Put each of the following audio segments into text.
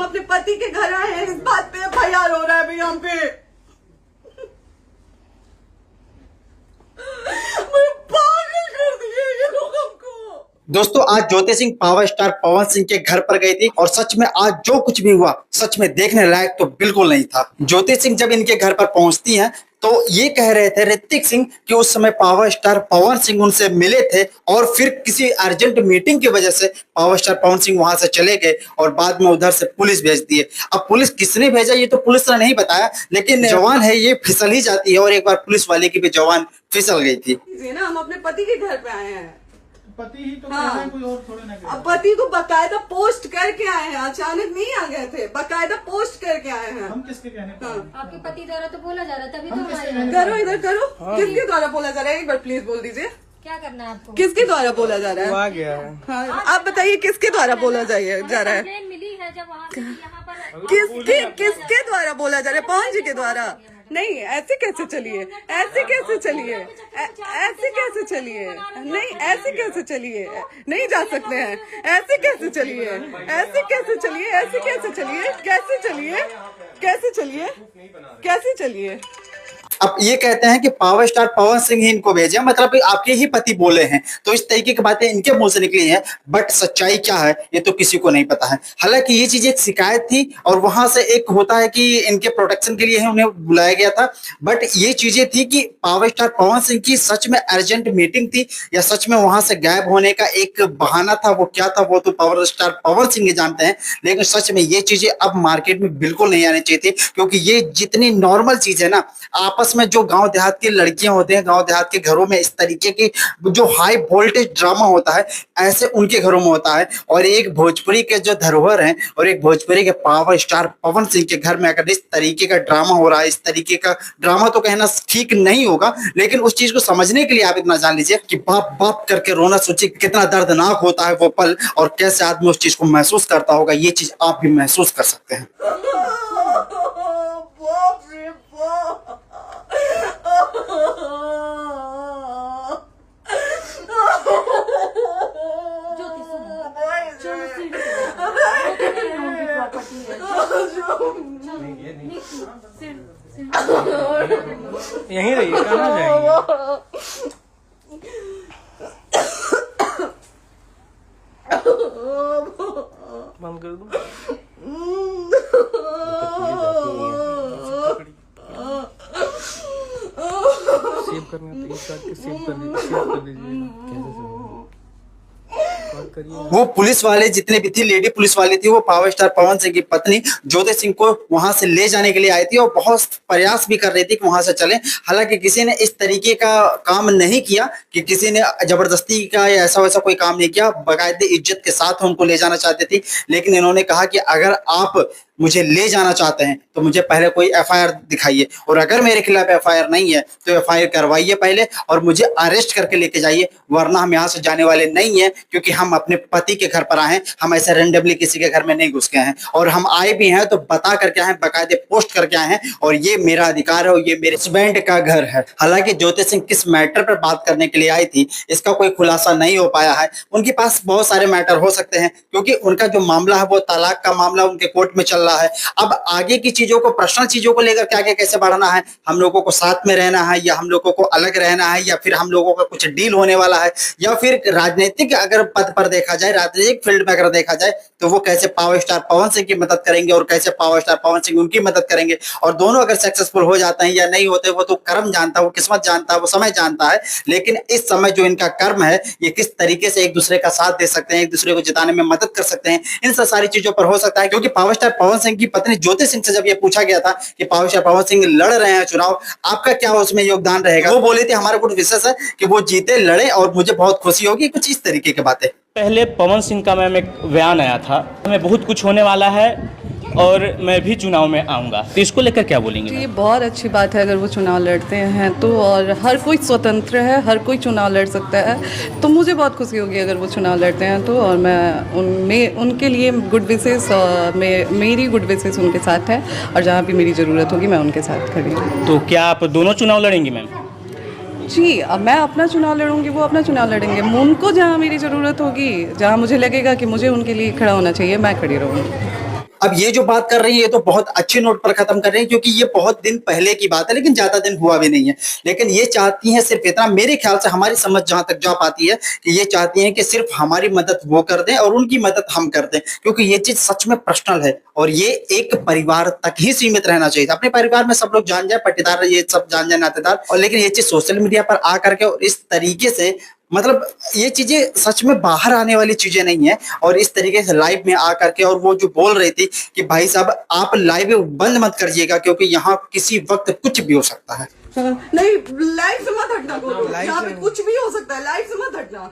अपने पति के घर आए हैं, इस बात पे एफआईआर हो रहा है भैया हम पे। पागल कर दिए ये लोग हमको। दोस्तों आज ज्योति सिंह पावर स्टार पवन सिंह के घर पर गई थी और सच में आज जो कुछ भी हुआ सच में देखने लायक तो बिल्कुल नहीं था। ज्योति सिंह जब इनके घर पर पहुंचती हैं तो ये कह रहे थे ऋतिक सिंह कि उस समय पावर स्टार पवन सिंह उनसे मिले थे और फिर किसी अर्जेंट मीटिंग की वजह से पावर स्टार पवन सिंह वहां से चले गए और बाद में उधर से पुलिस भेज दिए। अब पुलिस किसने भेजा ये तो पुलिस ने नहीं बताया, लेकिन जवान है ये फिसल ही जाती है और एक बार पुलिस वाले की भी जवान फिसल गई थी। ना हम अपने पति के घर पे आए हैं, पति ही तो हाँ। कोई और थोड़े ना अब पति को बकायदा पोस्ट करके आए हैं, अचानक नहीं आ गए थे, बकायदा पोस्ट करके आए हैं। हम किसके कहने पर आए? आपके पति द्वारा तो बोला जा रहा था, तभी तो हम हम किसके आए कहने हैं। पर करो इधर करो, किसके द्वारा बोला जा रहा है, एक बार प्लीज बोल दीजिए क्या करना है आपको? किसके द्वारा बोला जा रहा है। आ गया है। हाँ, आप बताइए किसके द्वारा बोला जा रहा है, कंप्लेन मिली है जब वहाँ से यहाँ पर किसके द्वारा बोला जा रहा है, पवन जी के द्वारा। नहीं ऐसे कैसे चलिए, ऐसे कैसे चलिए, ऐसे कैसे चलिए, नहीं ऐसे कैसे चलिए, नहीं जा सकते हैं, ऐसे कैसे चलिए, ऐसे कैसे चलिए, ऐसे कैसे चलिए, कैसे चलिए, कैसे चलिए, कैसे चलिए। अब ये कहते हैं कि पावर स्टार पवन सिंह ही इनको भेजे, मतलब आपके ही पति बोले हैं, तो इस तरीके की बातें इनके मुंह से निकली हैं। बट सच्चाई क्या है ये तो किसी को नहीं पता है। हालांकि ये चीज एक शिकायत थी और वहां से एक होता है कि इनके प्रोटेक्शन के लिए ही उन्हें बुलाया गया था, बट ये चीजें थी कि पावर स्टार पवन सिंह की सच में अर्जेंट मीटिंग थी या सच में वहां से गायब होने का एक बहाना था, वो क्या था वो तो पावर स्टार पवन सिंह ही जानते हैं। लेकिन सच में ये चीजें अब मार्केट में बिल्कुल नहीं आनी चाहिए थी, क्योंकि ये जितनी नॉर्मल चीज है ना, आपस में जो गांव देहात की लड़कियां होते हैं, गांव देहात के घरों में इस तरीके की जो हाई वोल्टेज ड्रामा होता है ऐसे उनके घरों में होता है। और एक भोजपुरी के जो धरोहर हैं और एक भोजपुरी के पावर स्टार पवन सिंह के घर में अगर इस तरीके का ड्रामा हो रहा है, इस तरीके का ड्रामा तो कहना ठीक नहीं होगा, लेकिन उस चीज को समझने के लिए आप इतना जान लीजिए कि बाप बाप करके रोना, सोचिए कितना दर्दनाक होता है वो पल और कैसे आदमी उस चीज को महसूस करता होगा। ये चीज आप भी महसूस कर सकते हैं। बाप रे बाप। ज्योति सुनो, यहीं रहिए, कहाँ जाएंगे? बंद कर दूं? सेव करना तो एक काट के सेव कर दीजिए। वो पुलिस वाले जितने भी थी, लेडी पुलिस वाली थी, वो पावर स्टार पवन सिंह की पत्नी ज्योति सिंह को वहां से ले जाने के लिए आई थी और बहुत प्रयास भी कर रही थी कि वहां से चले। हालांकि किसी ने इस तरीके का काम नहीं किया कि किसी ने जबरदस्ती का या ऐसा वैसा कोई काम नहीं किया, बाकायदे इज्जत के साथ उनको ले जाना चाहती थी। लेकिन इन्होंने कहा कि अगर आप मुझे ले जाना चाहते हैं तो मुझे पहले कोई एफआईआर दिखाइए, और अगर मेरे खिलाफ एफआईआर नहीं है तो एफआईआर करवाइए पहले और मुझे अरेस्ट करके लेके जाइए, वरना हम यहाँ से जाने वाले नहीं हैं, क्योंकि हम अपने पति के घर पर आए हैं, हम ऐसे रेंडमली किसी के घर में नहीं घुस गए हैं और हम आए भी हैं तो बता करके आए हैं, बाकायदे पोस्ट करके आए हैं और ये मेरा अधिकार है और ये मेरे हस्बैंड का घर है। हालांकि ज्योति सिंह किस मैटर पर बात करने के लिए आई थी इसका कोई खुलासा नहीं हो पाया है। उनके पास बहुत सारे मैटर हो सकते हैं, क्योंकि उनका जो मामला है वो तलाक का मामला उनके कोर्ट में चल रहा है। अब आगे की चीजों को, पर्सनल चीजों को लेकर के आगे कैसे बढ़ना है, हम लोगों को साथ में रहना है या हम लोगों को अलग रहना है, या फिर हम लोगों का कुछ डील होने वाला है, या फिर राजनीतिक अगर पद पर देखा जाए, राजनीतिक फील्ड में अगर देखा जाए तो वो कैसे पावर स्टार पवन सिंह की मदद करेंगे और कैसे पावर स्टार पवन सिंह उनकी मदद करेंगे, और दोनों अगर सक्सेसफुल हो जाते हैं या नहीं होते वो तो कर्म जानता है, वो किस्मत जानता है, वो समय जानता है। लेकिन इस समय जो इनका कर्म है ये किस तरीके से एक दूसरे का साथ दे सकते हैं, एक दूसरे को जिताने में मदद कर सकते हैं, इन सब सारी चीजों पर हो सकता है। क्योंकि पावर स्टार पवन सिंह की पत्नी ज्योति सिंह से जब ये पूछा गया था कि पावर स्टार पवन सिंह लड़ रहे हैं चुनाव, आपका क्या उसमें योगदान रहेगा, वो बोले थे हमारा कुछ विशेष है कि वो जीते लड़े और मुझे बहुत खुशी होगी, कुछ इस तरीके की बातें। पहले पवन सिंह का मैम एक बयान आया था, हमें बहुत कुछ होने वाला है और मैं भी चुनाव में आऊँगा, तो इसको लेकर क्या बोलेंगे? ये बहुत अच्छी बात है अगर वो चुनाव लड़ते हैं तो, और हर कोई स्वतंत्र है, हर कोई चुनाव लड़ सकता है, तो मुझे बहुत खुशी होगी अगर वो चुनाव लड़ते हैं तो। और मैं उनके लिए गुड विशेस, मेरी गुड विशेस उनके साथ है और जहाँ भी मेरी ज़रूरत होगी मैं उनके साथ खड़ी हूँ। तो क्या आप दोनों चुनाव लड़ेंगी मैम? जी, अब मैं अपना चुनाव लड़ूंगी, वो अपना चुनाव लड़ेंगे। उनको जहाँ मेरी ज़रूरत होगी, जहाँ मुझे लगेगा कि मुझे उनके लिए खड़ा होना चाहिए, मैं खड़ी रहूँगी। अब ये जो बात कर रही है ये तो बहुत अच्छे नोट पर खत्म कर रही है, क्योंकि ये बहुत दिन पहले की बात है, लेकिन ज्यादा दिन हुआ भी नहीं है। लेकिन ये चाहती हैं सिर्फ इतना, मेरे ख्याल से हमारी समझ जहां तक जा पाती है कि ये चाहती हैं कि सिर्फ हमारी मदद वो कर दें और उनकी मदद हम कर दें, क्योंकि ये चीज सच में पर्सनल है और ये एक परिवार तक ही सीमित रहना चाहिए। अपने परिवार में सब लोग जान जाए, पट्टीदार ये सब जान जाए, नातेदार, और लेकिन ये चीज सोशल मीडिया पर आ करके और इस तरीके से, मतलब ये चीजें सच में बाहर आने वाली चीजें नहीं है। और इस तरीके से लाइव में आकर के, और वो जो बोल रही थी कि भाई साहब आप लाइव बंद मत करिएगा क्योंकि यहाँ किसी वक्त कुछ भी हो सकता है। नहीं, लाइव से मत हटना बोलो, यहाँ पे कुछ भी हो सकता है, लाइव से मत हटना।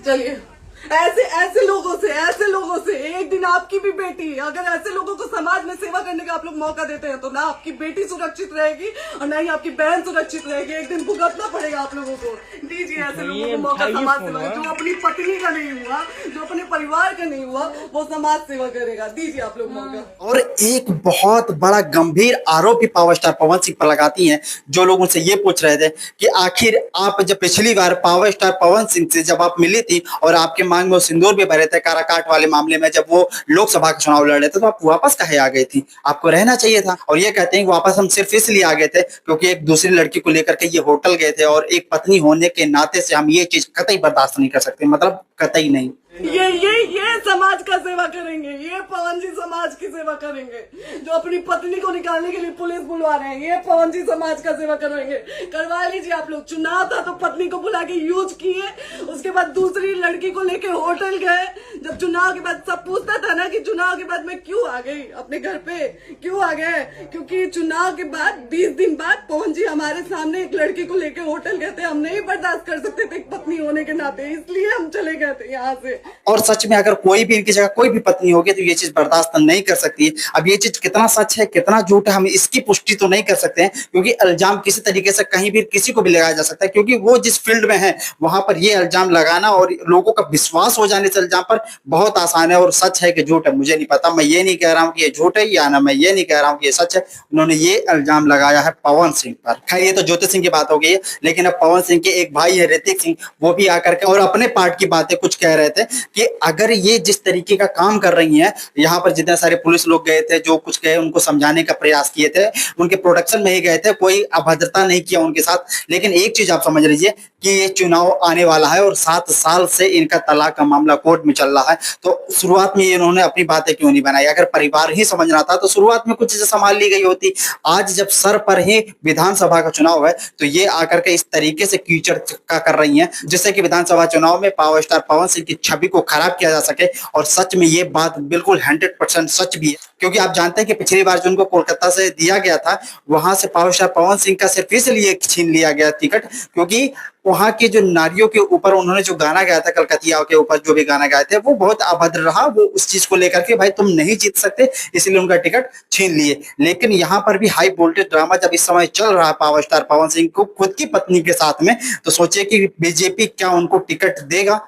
चलिए, ऐसे लोगों से एक दिन आपकी भी बेटी, अगर ऐसे लोगों को समाज में सेवा करने का आप लोग मौका देते हैं तो ना आपकी बेटी सुरक्षित रहेगी और ना ही आपकी बहन सुरक्षित रहेगी। एक दिन भुगतना पड़ेगा आप लोगों को। दीजिए ऐसे लोगों को मौका समाज सेवा का। जो अपनी पत्नी का नहीं हुआ, जो अपने परिवार का नहीं हुआ, वो समाज सेवा करेगा। दीजिए आप लोग मौका। और एक बहुत बड़ा गंभीर आरोप भी पावर स्टार पवन सिंह पर लगाती हैं। जो लोग उनसे ये पूछ रहे थे कि आखिर आप जब पिछली बार पावर स्टार पवन सिंह से जब आप मिली थी और आपके मांग में वो सिंदूर भी भरे थे काराकाट वाले मामले में, जब वो लोकसभा का चुनाव लड़ रहे थे, तो आप वापस काहे आ गई थी? आपको रहना चाहिए था। और ये कहते हैं कि वापस हम सिर्फ इसलिए आ गए थे क्योंकि एक दूसरी लड़की को लेकर के ये होटल गए थे और एक पत्नी होने के नाते से हम ये चीज कतई बर्दाश्त नहीं कर सकते, मतलब कतई नहीं। ये समाज का सेवा करेंगे, ये पवन जी समाज की सेवा करेंगे। जो अपनी पत्नी को निकालने के लिए पुलिस बुलवा रहे हैं, ये पवन जी समाज का सेवा करेंगे। करवा लीजिए आप लोग। चुनाव था तो पत्नी को बुला के यूज किए, उसके बाद दूसरी लड़की को लेके होटल गए। जब चुनाव के बाद सब पूछता था ना कि चुनाव के बाद मैं क्यों आ गई अपने घर पे, क्यों आ गए, क्योंकि चुनाव के बाद 20 दिन बाद पवन जी हमारे सामने एक लड़की को लेके होटल गए थे। हम नहीं बर्दाश्त कर सकते थे एक पत्नी होने के नाते, इसलिए हम चले गए थे यहाँ से। और सच में अगर कोई भी इनकी जगह कोई भी पत्नी होगी तो ये चीज बर्दाश्त नहीं कर सकती। अब ये चीज कितना सच है कितना झूठ है हम इसकी पुष्टि तो नहीं कर सकते हैं, क्योंकि इल्जाम किसी तरीके से कहीं भी किसी को भी लगाया जा सकता है, क्योंकि वो जिस फील्ड में है वहां पर ये इल्जाम लगाना और लोगों का विश्वास हो जाने से इल्जाम पर बहुत आसान है। और सच है कि झूठ है मुझे नहीं पता, मैं ये नहीं कह रहा हूँ कि ये झूठ है या ना मैं ये नहीं कह रहा हूँ कि ये सच है। उन्होंने ये इल्जाम लगाया है पवन सिंह पर। खैर ये तो ज्योति सिंह की बात हो गई है, लेकिन अब पवन सिंह के एक भाई है ऋतिक सिंह, वो भी आकर के और अपने पार्ट की बातें कुछ कह रहे थे कि अगर ये जिस तरीके का काम कर रही हैं, यहाँ पर जितने सारे पुलिस लोग गए थे, जो कुछ गए उनको समझाने का प्रयास किए थे, उनके प्रोटेक्शन में ही गए थे, कोई अभद्रता नहीं किया उनके साथ। लेकिन एक चीज आप समझ लीजिए कि ये चुनाव आने वाला है और 7 साल से इनका तलाक का मामला कोर्ट में चल रहा है, तो शुरुआत में इन्होंने अपनी बातें क्यों नहीं बनाई? अगर परिवार ही समझना था तो शुरुआत में कुछ चीजें संभाल ली गई होती। आज जब सर पर ही विधानसभा का चुनाव है तो ये आकर के इस तरीके से कीचड़ का कर रही हैं, जिससे कि विधानसभा चुनाव में पावर स्टार पवन सिंह की छवि को खराब किया जा सके। और सच में ये बात बिल्कुल 100% सच भी है, क्योंकि आप जानते हैं कि पिछली बार जो उनको कोलकाता से दिया गया था, वहां से पावर स्टार पवन सिंह का सिर्फ इसलिए छीन लिया गया टिकट क्योंकि वहां की जो नारियों के ऊपर उन्होंने जो गाना गाया था, कलकतिया के ऊपर जो भी गाना गाए थे, वो बहुत अभद्र रहा। वो उस चीज को लेकर के भाई तुम नहीं जीत सकते, इसलिए उनका टिकट छीन लिए। लेकिन यहाँ पर भी हाई वोल्टेज ड्रामा जब इस समय चल रहा है पावर स्टार पवन सिंह को खुद की पत्नी के साथ में, तो सोचिए कि बीजेपी क्या उनको टिकट देगा,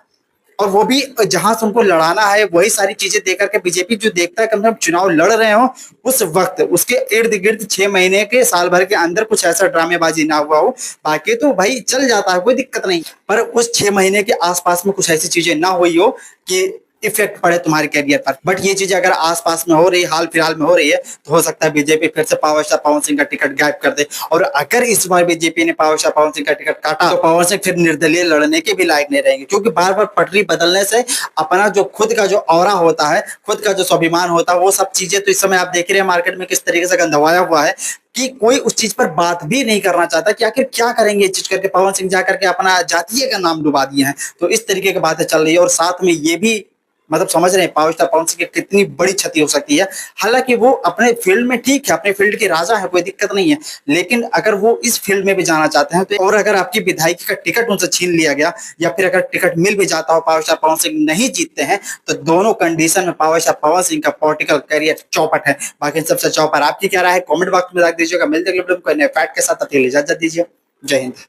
और वो भी जहां से उनको लड़ाना है वही सारी चीजें देकर के। बीजेपी जो देखता है कि हम चुनाव लड़ रहे हो उस वक्त उसके इर्द गिर्द 6 महीने के साल भर के अंदर कुछ ऐसा ड्रामेबाजी ना हुआ हो, बाकी तो भाई चल जाता है, कोई दिक्कत नहीं। पर उस 6 महीने के आसपास में कुछ ऐसी चीजें ना हुई हो कि इफेक्ट पड़े तुम्हारे कैरियर पर। बट ये चीजें अगर आसपास में हो रही है, हाल फिलहाल में हो रही है, तो हो सकता है बीजेपी फिर से पावर स्टार पवन सिंह का टिकट गायब कर दे। और अगर इस बार बीजेपी ने पावर स्टार पवन सिंह का टिकट काटा तो पवन सिंह फिर निर्दलीय लड़ने के भी लायक नहीं रहेंगे, क्योंकि बार बार पटरी बदलने से अपना जो खुद का जो ऑरा होता है, खुद का जो स्वाभिमान होता है, वो सब चीजें तो इस समय आप देख रहे हैं मार्केट में किस तरीके से गंधवाया हुआ है कि कोई उस चीज पर बात भी नहीं करना चाहता कि आखिर क्या करेंगे इस चीज करके। पवन सिंह जाकर के अपना जातीय का नाम डुबा दिए हैं, तो इस तरीके की बातें चल रही है। और साथ में ये भी मतलब समझ रहे हैं पावर स्टार पवन सिंह की कितनी बड़ी क्षति हो सकती है। हालांकि वो अपने फील्ड में ठीक है, अपने फील्ड के राजा है, कोई दिक्कत नहीं है, लेकिन अगर वो इस फील्ड में भी जाना चाहते हैं तो, और अगर आपकी विधायकी का टिकट उनसे छीन लिया गया या फिर अगर टिकट मिल भी जाता हो, पावर स्टार पवन सिंह नहीं जीतते हैं, तो दोनों कंडीशन में पावर स्टार पवन सिंह का पॉलिटिकल करियर चौपट है। बाकी सबसे चौपट आपकी क्या राय है कॉमेंट बॉक्स में रख दीजिएगा। मिलते हैं फैक्ट के साथ, इजाजत दीजिए। जय हिंद।